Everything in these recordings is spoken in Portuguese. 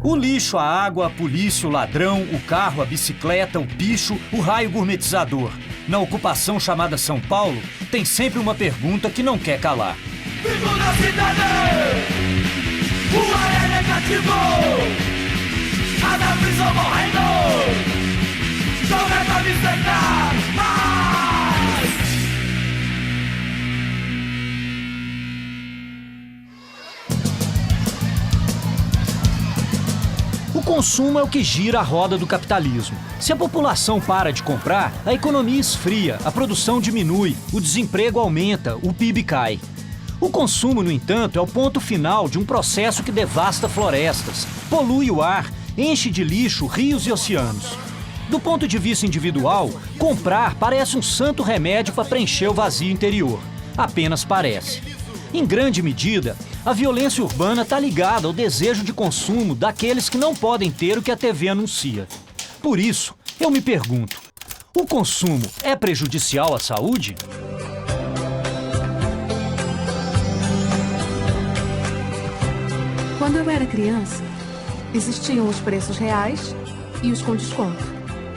O lixo, a água, a polícia, o ladrão, o carro, a bicicleta, o bicho, o raio gourmetizador. Na ocupação chamada São Paulo, tem sempre uma pergunta que não quer calar. Vivo na cidade, o ar é negativo, a da prisão morrendo, não é pra me enfrentar mais. O consumo é o que gira a roda do capitalismo. Se a população para de comprar, a economia esfria, a produção diminui, o desemprego aumenta, o PIB cai. O consumo, no entanto, é o ponto final de um processo que devasta florestas, polui o ar, enche de lixo rios e oceanos. Do ponto de vista individual, comprar parece um santo remédio para preencher o vazio interior. Apenas parece. Em grande medida, a violência urbana está ligada ao desejo de consumo daqueles que não podem ter o que a TV anuncia. Por isso, eu me pergunto, o consumo é prejudicial à saúde? Quando eu era criança, existiam os preços reais e os com desconto.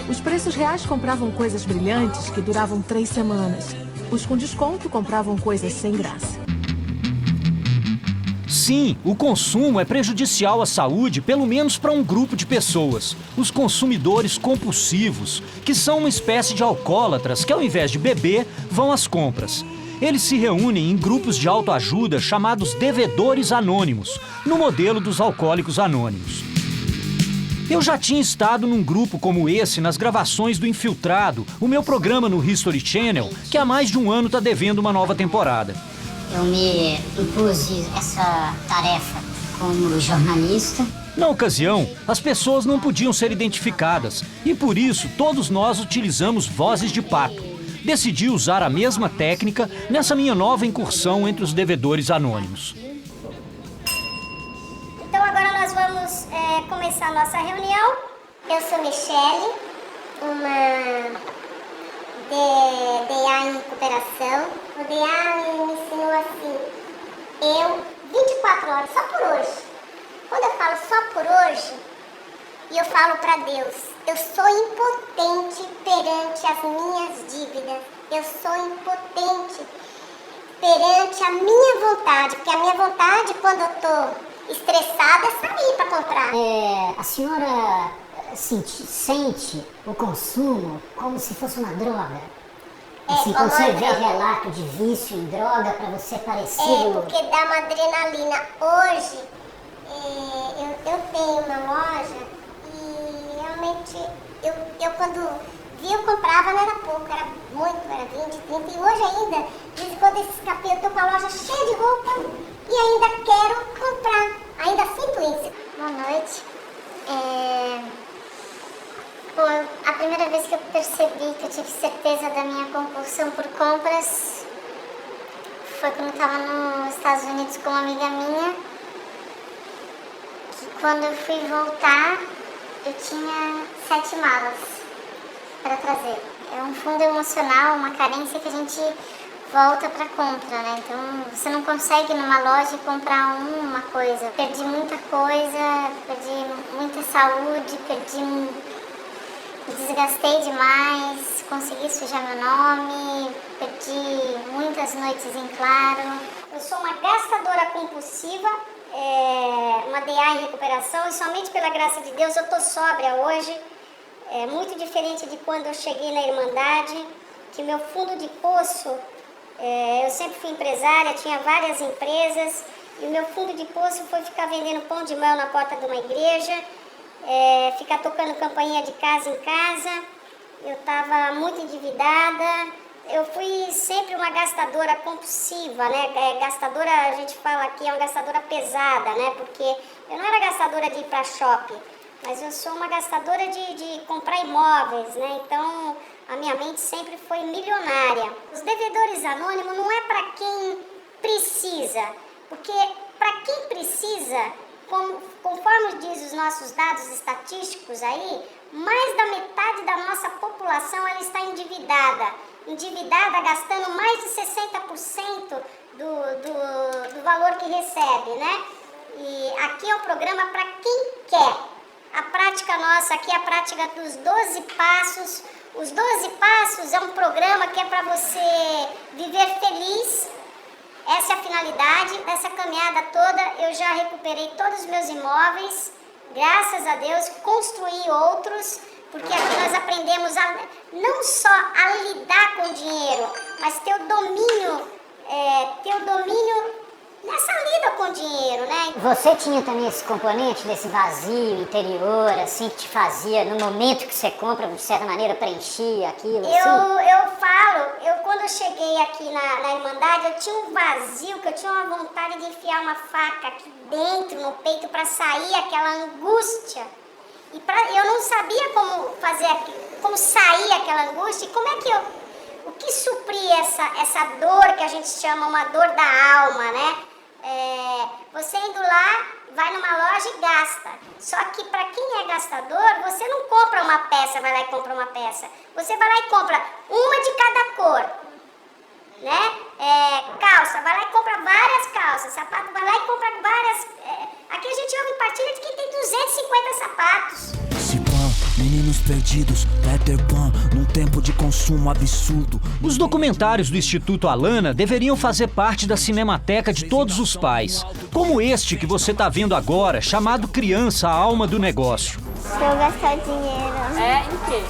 Os preços reais compravam coisas brilhantes que duravam 3 semanas. Os com desconto compravam coisas sem graça. Sim, o consumo é prejudicial à saúde, pelo menos para um grupo de pessoas. Os consumidores compulsivos, que são uma espécie de alcoólatras que, ao invés de beber, vão às compras. Eles se reúnem em grupos de autoajuda chamados devedores anônimos, no modelo dos alcoólicos anônimos. Eu já tinha estado num grupo como esse nas gravações do Infiltrado, o meu programa no History Channel, que há mais de um ano está devendo uma nova temporada. Eu me impus essa tarefa como jornalista. Na ocasião, as pessoas não podiam ser identificadas e, por isso, todos nós utilizamos vozes de pato. Decidi usar a mesma técnica nessa minha nova incursão entre os devedores anônimos. Então agora nós vamos começar a nossa reunião. Eu sou Michele, uma DA em recuperação. O DA me ensinou assim, 24 horas, só por hoje. Quando eu falo só por hoje, e eu falo para Deus, eu sou impotente perante as minhas dívidas. Eu sou impotente perante a minha vontade, porque a minha vontade, quando eu tô estressada, é sair para comprar. A senhora sente o consumo como se fosse uma droga? Assim, quando você vê relato de vício em droga, para você parecer... porque dá uma adrenalina. Hoje, eu tenho uma loja e realmente, eu quando vi, eu comprava, não era pouco, era muito, era 20, 30. E hoje ainda, de vez em quando eu escapei, eu tô com a loja cheia de roupa e ainda quero comprar. Ainda sinto isso. Boa noite. A primeira vez que eu percebi que eu tive certeza da minha compulsão por compras foi quando eu estava nos Estados Unidos com uma amiga minha, que quando eu fui voltar, eu tinha 7 malas para trazer. É um fundo emocional, uma carência que a gente volta para compra, né? Então você não consegue numa loja comprar uma coisa. Perdi muita coisa, perdi muita saúde, me desgastei demais, consegui sujar meu nome, perdi muitas noites em claro. Eu sou uma gastadora compulsiva, uma DA em recuperação, e somente pela graça de Deus eu tô sóbria hoje. É muito diferente de quando eu cheguei na Irmandade, que meu fundo de poço, eu sempre fui empresária, tinha várias empresas, e o meu fundo de poço foi ficar vendendo pão de mel na porta de uma igreja, ficar tocando campainha de casa em casa. Eu estava muito endividada. Eu fui sempre uma gastadora compulsiva, né? Gastadora, a gente fala aqui, é uma gastadora pesada, né? Porque eu não era gastadora de ir para shopping, mas eu sou uma gastadora de comprar imóveis, né? Então a minha mente sempre foi milionária. Os devedores anônimos não é para quem precisa, porque para quem precisa, conforme diz os nossos dados estatísticos aí, mais da metade da nossa população ela está endividada, gastando mais de 60% do valor que recebe, né? E aqui é um programa para quem quer. A prática nossa aqui é a prática dos 12 passos. Os 12 passos é um programa que é para você viver feliz. Essa é a finalidade dessa caminhada toda. Eu já recuperei todos os meus imóveis, graças a Deus, construí outros, porque aqui nós aprendemos não só a lidar com o dinheiro, mas ter o domínio nessa lida com o dinheiro, né? Você tinha também esse componente desse vazio interior, assim, que te fazia, no momento que você compra, de certa maneira, preenchia aquilo, assim? Quando eu cheguei aqui na Irmandade, eu tinha um vazio, que eu tinha uma vontade de enfiar uma faca aqui dentro, no peito, para sair aquela angústia. Eu não sabia como sair aquela angústia, e como é que o que supria essa dor que a gente chama uma dor da alma, né? Você indo lá, vai numa loja e gasta. Só que para quem é gastador, você não compra uma peça, vai lá e compra uma peça. Você vai lá e compra uma de cada cor, né? Calça, vai lá e compra várias calças. Sapato, vai lá e compra várias. Aqui a gente ouve partilha de quem tem 250 sapatos. Meninos perdidos, Peter Pan, num tempo de consumo absurdo. Os documentários do Instituto Alana deveriam fazer parte da cinemateca de todos os pais, como este que você está vendo agora, chamado Criança, a Alma do Negócio. Se eu gastar dinheiro... Em quê?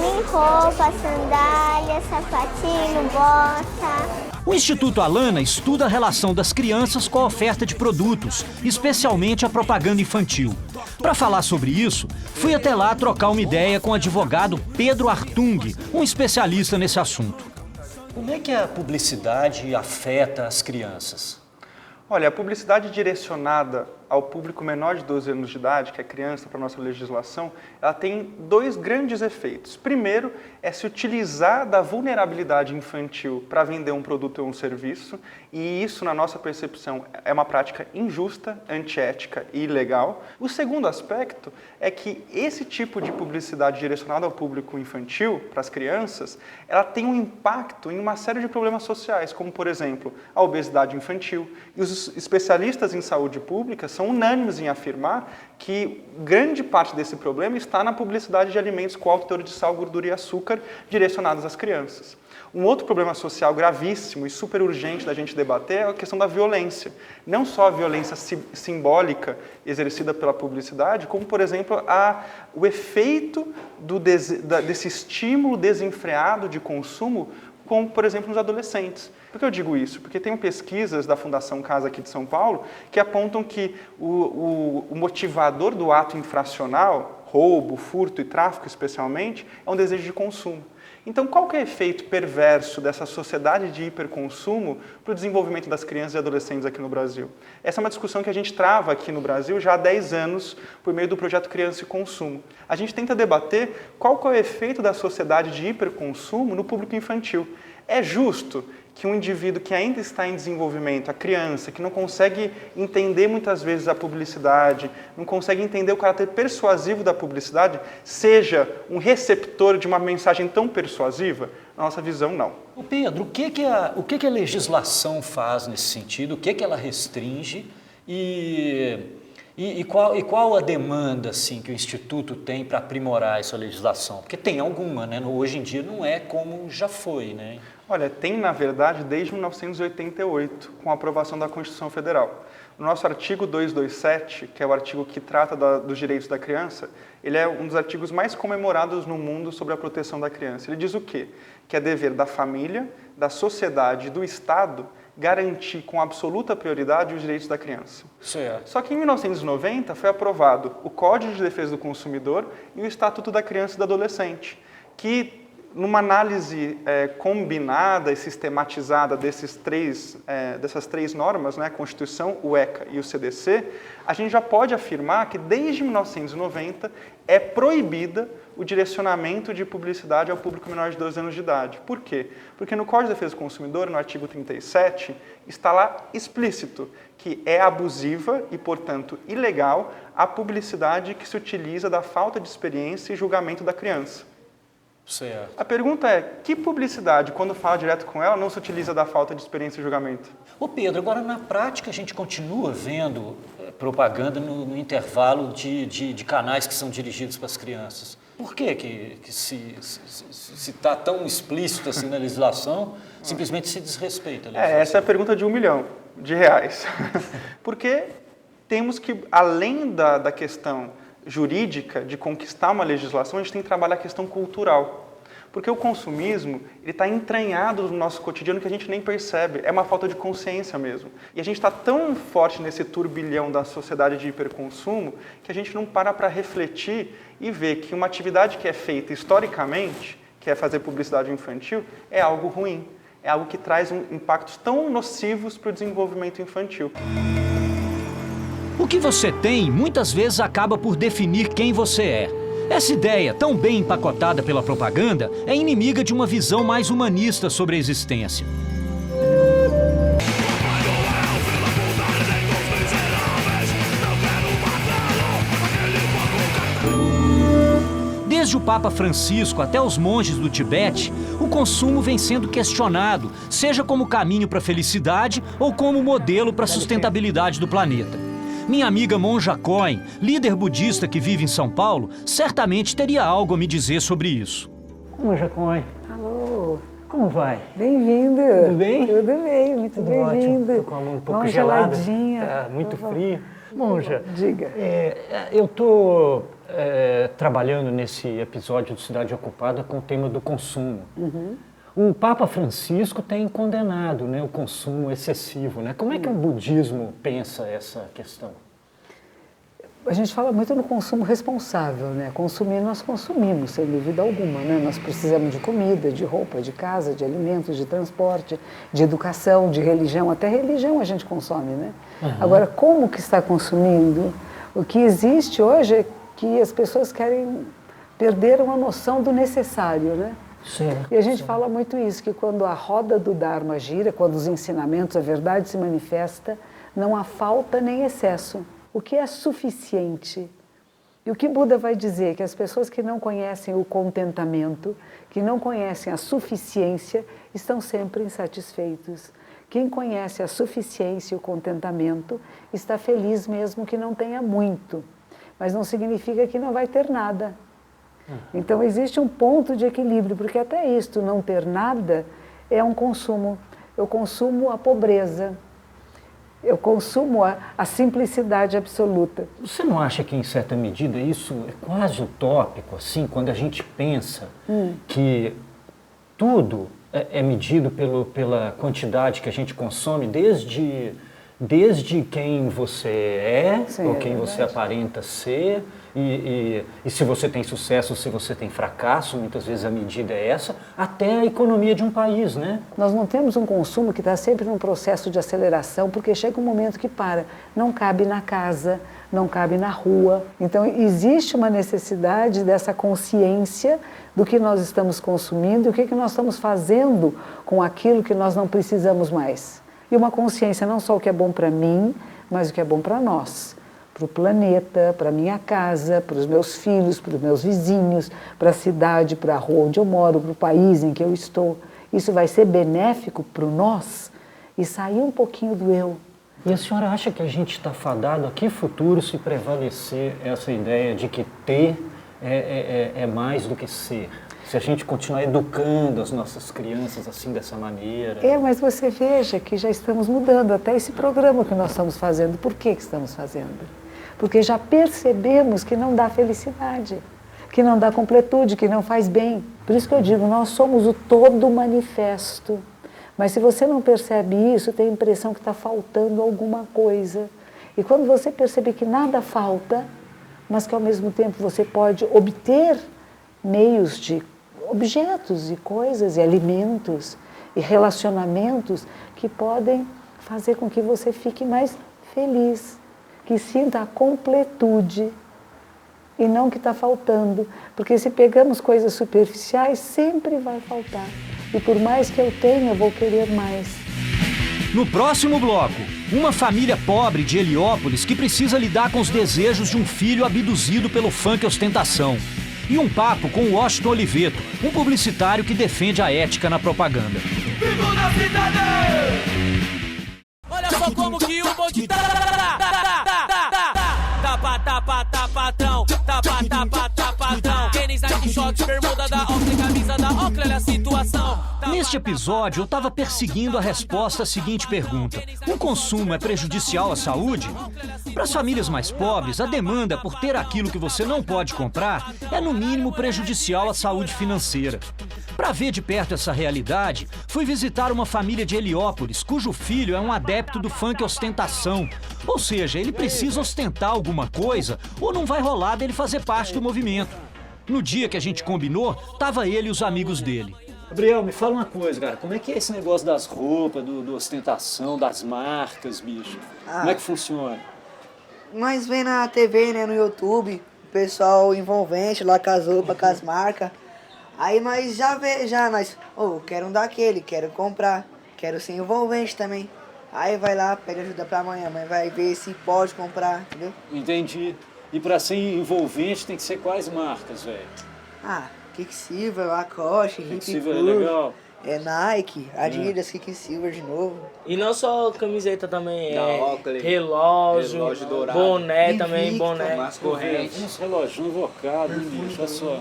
Em roupa, sandália, sapatinho, bota... O Instituto Alana estuda a relação das crianças com a oferta de produtos, especialmente a propaganda infantil. Para falar sobre isso, fui até lá trocar uma ideia com o advogado Pedro Artung, um especialista nesse assunto. Como é que a publicidade afeta as crianças? Olha, a publicidade direcionada ao público menor de 12 anos de idade, que é criança para a nossa legislação, ela tem dois grandes efeitos. Primeiro, é se utilizar da vulnerabilidade infantil para vender um produto ou um serviço, e isso, na nossa percepção, é uma prática injusta, antiética e ilegal. O segundo aspecto é que esse tipo de publicidade direcionada ao público infantil, para as crianças, ela tem um impacto em uma série de problemas sociais, como, por exemplo, a obesidade infantil. E os especialistas em saúde pública são unânimes em afirmar que grande parte desse problema está na publicidade de alimentos com alto teor de sal, gordura e açúcar direcionados às crianças. Um outro problema social gravíssimo e super urgente da gente debater é a questão da violência. Não só a violência simbólica exercida pela publicidade, como, por exemplo, o efeito desse estímulo desenfreado de consumo, como, por exemplo, nos adolescentes. Por que eu digo isso? Porque tem pesquisas da Fundação Casa aqui de São Paulo que apontam que o motivador do ato infracional, roubo, furto e tráfico especialmente, é um desejo de consumo. Então, qual que é o efeito perverso dessa sociedade de hiperconsumo para o desenvolvimento das crianças e adolescentes aqui no Brasil? Essa é uma discussão que a gente trava aqui no Brasil já há 10 anos por meio do projeto Criança e Consumo. A gente tenta debater qual que é o efeito da sociedade de hiperconsumo no público infantil. É justo que um indivíduo que ainda está em desenvolvimento, a criança, que não consegue entender muitas vezes a publicidade, não consegue entender o caráter persuasivo da publicidade, seja um receptor de uma mensagem tão persuasiva? Na nossa visão, não. Pedro, o que a legislação faz nesse sentido? O que ela restringe? E qual a demanda assim, que o Instituto tem para aprimorar essa legislação? Porque tem alguma, né? Hoje em dia não é como já foi, né? Olha, tem, na verdade, desde 1988, com a aprovação da Constituição Federal. O nosso artigo 227, que é o artigo que trata dos direitos da criança, ele é um dos artigos mais comemorados no mundo sobre a proteção da criança. Ele diz o quê? Que é dever da família, da sociedade e do Estado garantir com absoluta prioridade os direitos da criança. Certo. Só que em 1990 foi aprovado o Código de Defesa do Consumidor e o Estatuto da Criança e do Adolescente, que numa análise combinada e sistematizada dessas três normas, né, a Constituição, o ECA e o CDC, a gente já pode afirmar que desde 1990 é proibida o direcionamento de publicidade ao público menor de 12 anos de idade. Por quê? Porque no Código de Defesa do Consumidor, no artigo 37, está lá explícito que é abusiva e, portanto, ilegal a publicidade que se utiliza da falta de experiência e julgamento da criança. Certo. A pergunta é, que publicidade, quando fala direto com ela, não se utiliza da falta de experiência e julgamento? Ô Pedro, agora na prática a gente continua vendo propaganda no intervalo de canais que são dirigidos para as crianças. Por que se está tão explícito assim na legislação, simplesmente se desrespeita a legislação? Essa é a pergunta de R$1 milhão. Porque temos que, além da questão jurídica de conquistar uma legislação, a gente tem que trabalhar a questão cultural. Porque o consumismo, ele está entranhado no nosso cotidiano que a gente nem percebe. É uma falta de consciência mesmo. E a gente está tão forte nesse turbilhão da sociedade de hiperconsumo que a gente não para refletir e ver que uma atividade que é feita historicamente, que é fazer publicidade infantil, é algo ruim. É algo que traz impactos tão nocivos para o desenvolvimento infantil. O que você tem, muitas vezes, acaba por definir quem você é. Essa ideia, tão bem empacotada pela propaganda, é inimiga de uma visão mais humanista sobre a existência. Desde o Papa Francisco até os monges do Tibete, o consumo vem sendo questionado, seja como caminho para a felicidade ou como modelo para a sustentabilidade do planeta. Minha amiga Monja Cohen, líder budista que vive em São Paulo, certamente teria algo a me dizer sobre isso. Monja Cohen. Alô. Como vai? Bem-vindo. Tudo bem? Tudo bem, muito bem-vindo. Estou com a mão um pouco Mão gelada. geladinha. Tá muito frio. Monja, Diga. eu estou trabalhando nesse episódio do Cidade Ocupada com o tema do consumo. O Papa Francisco tem condenado, né, o consumo excessivo, né? Como é que o budismo pensa essa questão? A gente fala muito no consumo responsável, né? Consumir, nós consumimos, sem dúvida alguma, né? Nós precisamos de comida, de roupa, de casa, de alimentos, de transporte, de educação, de religião. Até religião a gente consome, né? Agora, como que está consumindo? O que existe hoje é que as pessoas querem perder uma noção do necessário, né? Certo. E a gente fala muito isso, que quando a roda do Dharma gira, quando os ensinamentos, a verdade se manifesta, não há falta nem excesso. O que é suficiente? E o que Buda vai dizer? Que as pessoas que não conhecem o contentamento, que não conhecem a suficiência, estão sempre insatisfeitos. Quem conhece a suficiência e o contentamento está feliz mesmo que não tenha muito, mas não significa que não vai ter nada. Então existe um ponto de equilíbrio, porque até isto, não ter nada, é um consumo. Eu consumo a pobreza, eu consumo a simplicidade absoluta. Você não acha que, em certa medida, isso é quase utópico, assim, quando a gente pensa que tudo é medido pela quantidade que a gente consome, desde quem você é, Sim, ou quem você aparenta ser, e se você tem sucesso ou se você tem fracasso, muitas vezes a medida é essa, até a economia de um país, né? Nós não temos um consumo que está sempre num processo de aceleração, porque chega um momento que para, não cabe na casa, não cabe na rua. Então existe uma necessidade dessa consciência do que nós estamos consumindo e o que nós estamos fazendo com aquilo que nós não precisamos mais. E uma consciência não só o que é bom para mim, mas o que é bom para nós. Para o planeta, para a minha casa, para os meus filhos, para os meus vizinhos, para a cidade, para a rua onde eu moro, para o país em que eu estou. Isso vai ser benéfico para o nós e sair um pouquinho do eu. E a senhora acha que a gente está fadado a que futuro se prevalecer essa ideia de que ter é mais do que ser? Se a gente continuar educando as nossas crianças assim, dessa maneira... Mas você veja que já estamos mudando até esse programa que nós estamos fazendo. Por que estamos fazendo? Porque já percebemos que não dá felicidade, que não dá completude, que não faz bem. Por isso que eu digo, nós somos o todo manifesto. Mas se você não percebe isso, tem a impressão que está faltando alguma coisa. E quando você perceber que nada falta, mas que ao mesmo tempo você pode obter meios de objetos e coisas e alimentos e relacionamentos que podem fazer com que você fique mais feliz, que sinta a completude e não que está faltando, porque se pegamos coisas superficiais sempre vai faltar e por mais que eu tenha eu vou querer mais. No próximo bloco, uma família pobre de Heliópolis que precisa lidar com os desejos de um filho abduzido pelo funk ostentação. e um papo com o Washington Oliveto, um publicitário que defende a ética na propaganda. Olha só como que o bonde patrão. Tênis, Nike, shorts, bermuda da Oakley, camisa da Oakley, olha a situação. Neste episódio, eu estava perseguindo a resposta à seguinte pergunta: o consumo é prejudicial à saúde? Para as famílias mais pobres, a demanda por ter aquilo que você não pode comprar é, no mínimo, prejudicial à saúde financeira. Para ver de perto essa realidade, fui visitar uma família de Heliópolis, cujo filho é um adepto do funk ostentação. Ou seja, ele precisa ostentar alguma coisa ou não vai rolar dele fazer parte do movimento. No dia que a gente combinou, tava ele e os amigos dele. Gabriel, me fala uma coisa, cara. Como é que é esse negócio das roupas, do ostentação, das marcas, bicho? Como é que funciona? Nós vê na TV, né, no YouTube, o pessoal envolvente lá com as roupas, com as marcas. Aí nós nós, quero um daquele, quero comprar, quero ser envolvente também. Aí vai lá, pega ajuda pra mãe, a mãe vai ver se pode comprar, entendeu? Entendi. E pra ser envolvente tem que ser quais marcas, velho? Quicksilver, Lacoste, Quicksilver é legal. Nike, Adidas, Quicksilver de novo. E não só camiseta também, Oakley, relógio dourado, boné Invicta, também, boné. umas correntes. Uns relógios invocados, hein, bicho? Olha só.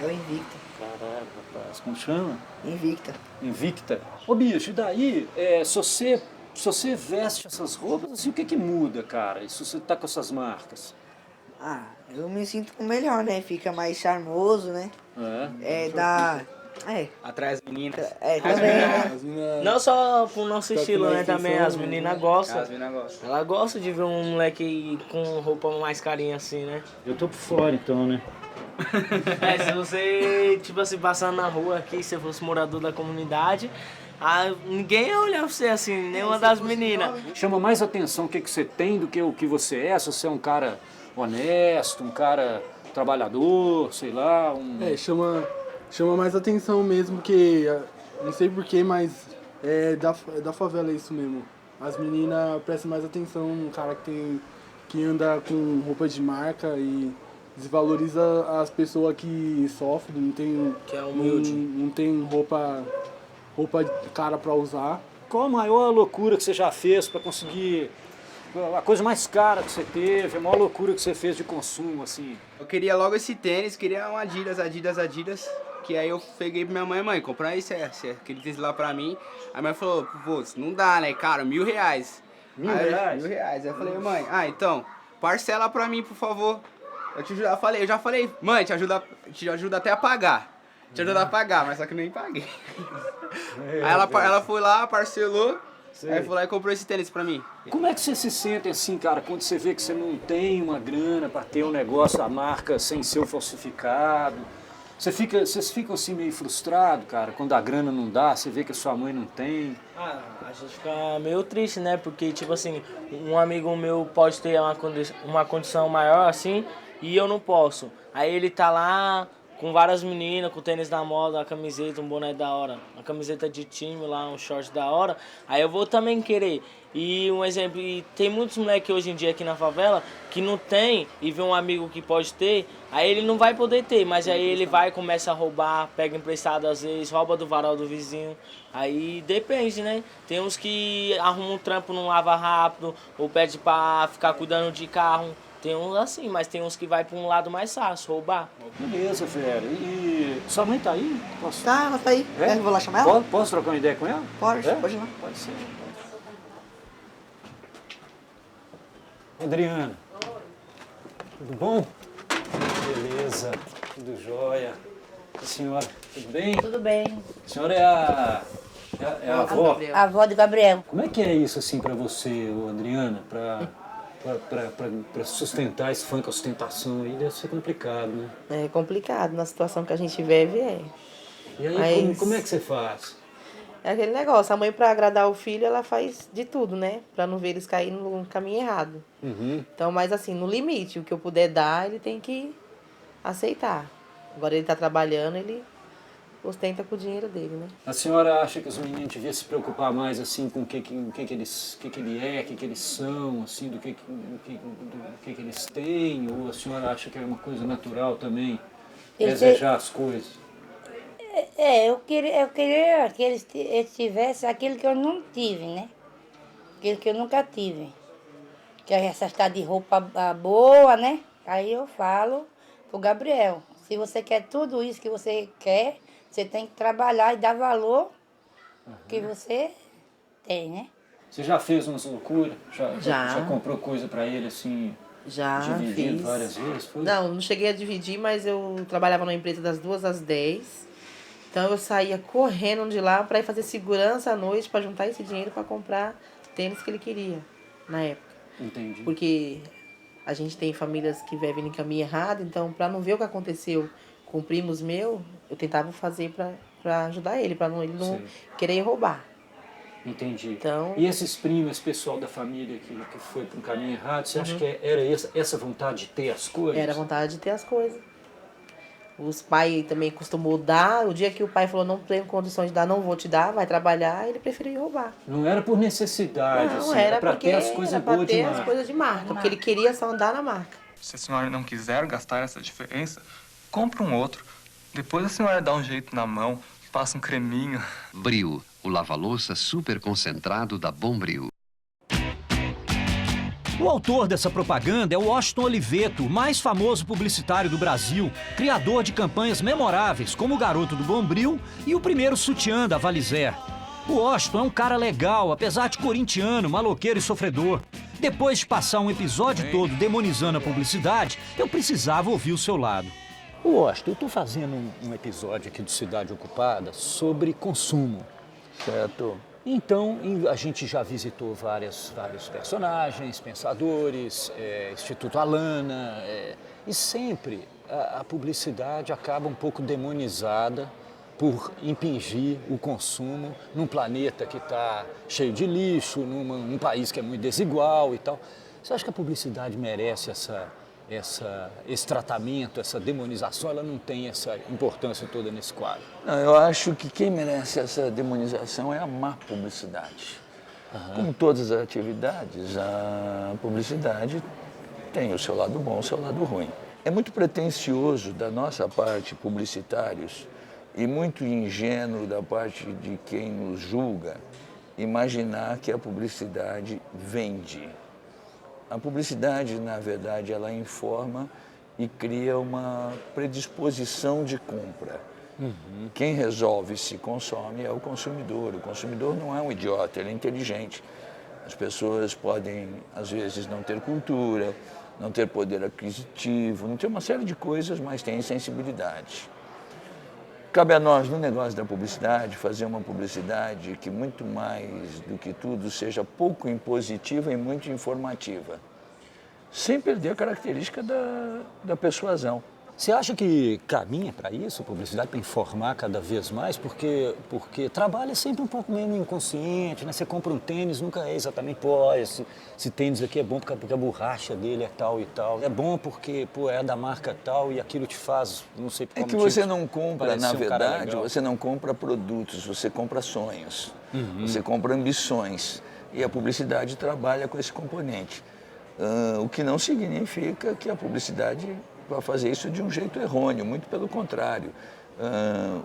É o Invicta. Caraca, rapaz. Como chama? Invicta. Invicta. Ô, bicho, e daí, se você veste essas roupas, assim, o que muda, cara? E se você tá com essas marcas? Eu me sinto melhor, né? Fica mais charmoso, né? Atrai as meninas. Também, né? Não só pro nosso estilo, né? Também as meninas gostam. As meninas gostam. Ela gosta de ver um moleque com roupa mais carinha assim, né? Eu tô por fora, então, né? Se você, tipo assim, passando na rua aqui, se fosse morador da comunidade, ninguém ia olhar pra você assim, nenhuma das meninas. Chama mais atenção o que você tem do que o que você é. Se você é um cara honesto, um cara trabalhador, sei lá. Chama mais atenção mesmo, porque não sei porquê, mas é da favela isso mesmo. As meninas prestam mais atenção num cara que anda com roupa de marca e desvaloriza as pessoas que sofrem, não tem, que é humilde. Não tem roupa cara pra usar. Qual a maior loucura que você já fez para conseguir a coisa mais cara que você teve, a maior loucura que você fez de consumo, assim? Eu queria logo esse tênis, queria um Adidas, que aí eu peguei pra minha mãe, comprar aquele tênis lá pra mim. Aí a mãe falou, pô, não dá, né, cara, R$1.000. R$1.000? Aí eu falei, mãe, então, parcela pra mim, por favor. Eu já falei, mãe, te ajuda até a pagar. Te ajuda a pagar, mas só que eu nem paguei. Aí ela foi lá, parcelou, aí foi lá e comprou esse tênis pra mim. Como é que você se sente assim, cara, quando você vê que você não tem uma grana pra ter um negócio da marca sem ser falsificado? Vocês ficam assim meio frustrados, cara, quando a grana não dá, você vê que a sua mãe não tem? A gente fica meio triste, né? Porque, tipo assim, um amigo meu pode ter uma condição maior assim e eu não posso. Aí ele tá lá com várias meninas, com tênis da moda, uma camiseta, um boné da hora, uma camiseta de time lá, um short da hora, aí eu vou também querer. E um exemplo, tem muitos moleques hoje em dia aqui na favela que não tem e vê um amigo que pode ter, aí ele não vai poder ter, mas aí ele vai, começa a roubar, pega emprestado às vezes, rouba do varal do vizinho, aí depende, né? Tem uns que arrumam um trampo, não lava rápido, ou pede pra ficar cuidando de carro. Tem uns assim, mas tem uns que vai para um lado mais fácil, roubar. Beleza, velho. E sua mãe tá aí? Posso... Tá, ela tá aí. Eu vou lá chamar ela? Posso trocar uma ideia com ela? Pode ir lá. Pode ser. Adriana. Tudo bom? Beleza, tudo jóia. A senhora, tudo bem? Tudo bem. A senhora é a avó? A avó de Gabriel. Como é que é isso assim pra você, Adriana? Pra sustentar esse funk, a ostentação aí deve ser complicado, né? É complicado, na situação que a gente vive E aí, como é que você faz? É aquele negócio, a mãe pra agradar o filho, ela faz de tudo, né? Pra não ver eles caírem no caminho errado. Então, mas assim, no limite, o que eu puder dar, ele tem que aceitar. Agora ele tá trabalhando, ele ostenta com o dinheiro dele, né? A senhora acha que os meninos deviam se preocupar mais assim com o que ele é, o que eles são, assim, do que eles têm? Ou a senhora acha que é uma coisa natural também, desejar as coisas? Eu queria que eles tivessem aquilo que eu não tive, né? Aquilo que eu nunca tive. Que é essa história de roupa boa, né? Aí eu falo pro Gabriel, se você quer tudo isso que você quer, você tem que trabalhar e dar valor que você tem, né? Você já fez umas loucuras? Já. Já comprou coisa pra ele, assim, já dividido fiz. várias vezes? Foi? Não cheguei a dividir, mas eu trabalhava numa empresa das 2 às 10. Então eu saía correndo de lá para ir fazer segurança à noite para juntar esse dinheiro para comprar tênis que ele queria na época. Entendi. Porque a gente tem famílias que vivem em caminho errado, então para não ver o que aconteceu com primos meus, eu tentava fazer para ajudar ele, para ele não querer roubar. Entendi. Então, e esses primos, esse pessoal da família que foi para um caminho errado, você acha que era essa vontade de ter as coisas? Era a vontade de ter as coisas. Os pais também costumou dar. O dia que o pai falou, não tenho condições de dar, não vou te dar, vai trabalhar, ele preferiu ir roubar. Não era por necessidade, não, assim, era para ter as coisas boas de marca. as coisas de marca, porque ele queria só andar na marca. Se a senhora não quiser gastar essa diferença, compra um outro. Depois a senhora dá um jeito na mão, passa um creminho. Bril, o lava-louça super concentrado da Bombril. O autor dessa propaganda é o Washington Oliveto, o mais famoso publicitário do Brasil, criador de campanhas memoráveis como o Garoto do Bombril e o primeiro sutiã da Valizer. O Washington é um cara legal, apesar de corintiano, maloqueiro e sofredor. Depois de passar um episódio todo demonizando a publicidade, eu precisava ouvir o seu lado. Washington, eu estou fazendo um episódio aqui do Cidade Ocupada sobre consumo. Certo. Então, a gente já visitou vários personagens, pensadores, Instituto Alana, e sempre a publicidade acaba um pouco demonizada por impingir o consumo num planeta que está cheio de lixo, num país que é muito desigual e tal. Você acha que a publicidade merece esse tratamento, essa demonização? Ela não tem essa importância toda nesse quadro? Não, eu acho que quem merece essa demonização é a má publicidade. Como todas as atividades, a publicidade tem o seu lado bom, o seu lado ruim. É muito pretensioso da nossa parte, publicitários, e muito ingênuo da parte de quem nos julga, imaginar que a publicidade vende. A publicidade, na verdade, ela informa e cria uma predisposição de compra. Quem resolve se consome é o consumidor. O consumidor não é um idiota, ele é inteligente. As pessoas podem, às vezes, não ter cultura, não ter poder aquisitivo, não ter uma série de coisas, mas têm sensibilidade. Cabe a nós, no negócio da publicidade, fazer uma publicidade que, muito mais do que tudo, seja pouco impositiva e muito informativa, sem perder a característica da persuasão. Você acha que caminha para isso, a publicidade, para informar cada vez mais? Porque trabalha sempre um pouco meio no inconsciente, né? Você compra um tênis, nunca é exatamente, esse tênis aqui é bom porque a borracha dele é tal e tal. É bom porque, é da marca tal e aquilo te faz, não sei por qual motivo. É que você não compra, na verdade, você não compra produtos, você compra sonhos, você compra ambições. E a publicidade trabalha com esse componente. O que não significa que a publicidade vai fazer isso de um jeito errôneo, muito pelo contrário.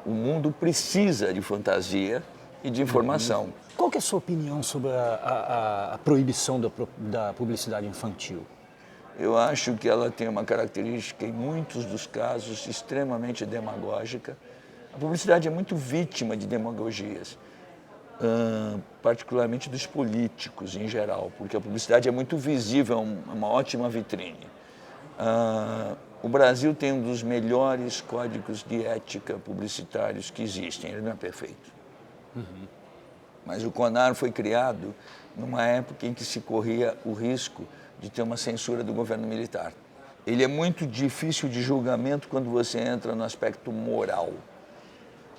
O mundo precisa de fantasia e de informação. Qual que é a sua opinião sobre a proibição da publicidade infantil? Eu acho que ela tem uma característica, em muitos dos casos, extremamente demagógica. A publicidade é muito vítima de demagogias, particularmente dos políticos em geral, porque a publicidade é muito visível, é uma ótima vitrine. O Brasil tem um dos melhores códigos de ética publicitários que existem. Ele não é perfeito. Mas o CONAR foi criado numa época em que se corria o risco de ter uma censura do governo militar. Ele é muito difícil de julgamento quando você entra no aspecto moral,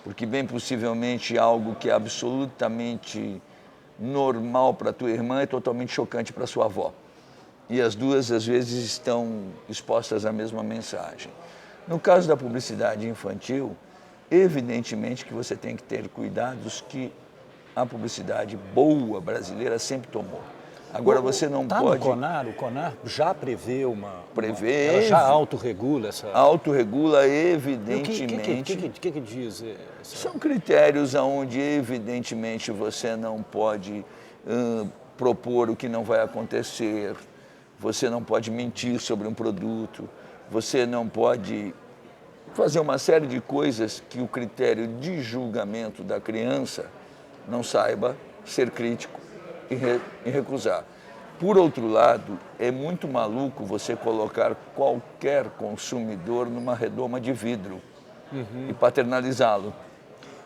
porque bem possivelmente algo que é absolutamente normal para a tua irmã é totalmente chocante para sua avó. E as duas, às vezes, estão expostas à mesma mensagem. No caso da publicidade infantil, Evidentemente que você tem que ter cuidados que a publicidade boa brasileira sempre tomou. Agora você não pode... O CONAR já prevê Prevê... Ela já autorregula essa... Autorregula, evidentemente... O que diz? São critérios onde, evidentemente, você não pode propor o que não vai acontecer, você não pode mentir sobre um produto, você não pode fazer uma série de coisas que o critério de julgamento da criança não saiba ser crítico e recusar. Por outro lado, é muito maluco você colocar qualquer consumidor numa redoma de vidro e paternalizá-lo.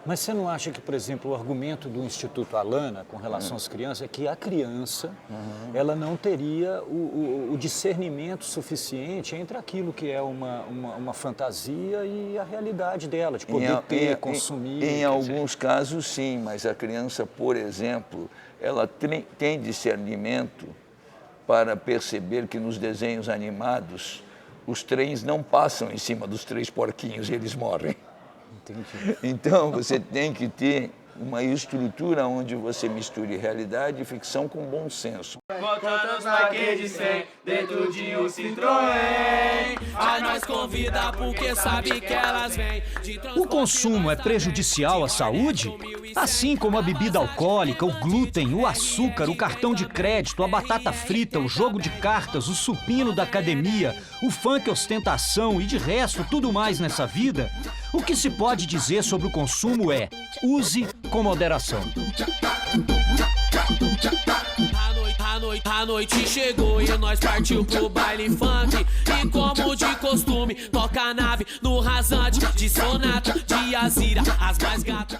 Mas você não acha que, por exemplo, o argumento do Instituto Alana com relação às crianças é que a criança ela não teria o discernimento suficiente entre aquilo que é uma fantasia e a realidade dela, de poder consumir? Em alguns casos, sim, mas a criança, por exemplo, ela tem discernimento para perceber que nos desenhos animados os trens não passam em cima dos 3 porquinhos e eles morrem. Entendi. Então, você tem que ter uma estrutura onde você misture realidade e ficção com bom senso. Botando os laquês de 100 dentro de um Citroën. A nós convida porque sabe que elas vêm. O consumo é prejudicial à saúde? Assim como a bebida alcoólica, o glúten, o açúcar, o cartão de crédito, a batata frita, o jogo de cartas, o supino da academia, o funk ostentação e de resto tudo mais nessa vida, o que se pode dizer sobre o consumo é: use com moderação. A noite chegou e nós partiu pro baile funk. E como de costume, toca a nave no rasante de Sonata, de Azira, as mais gatas.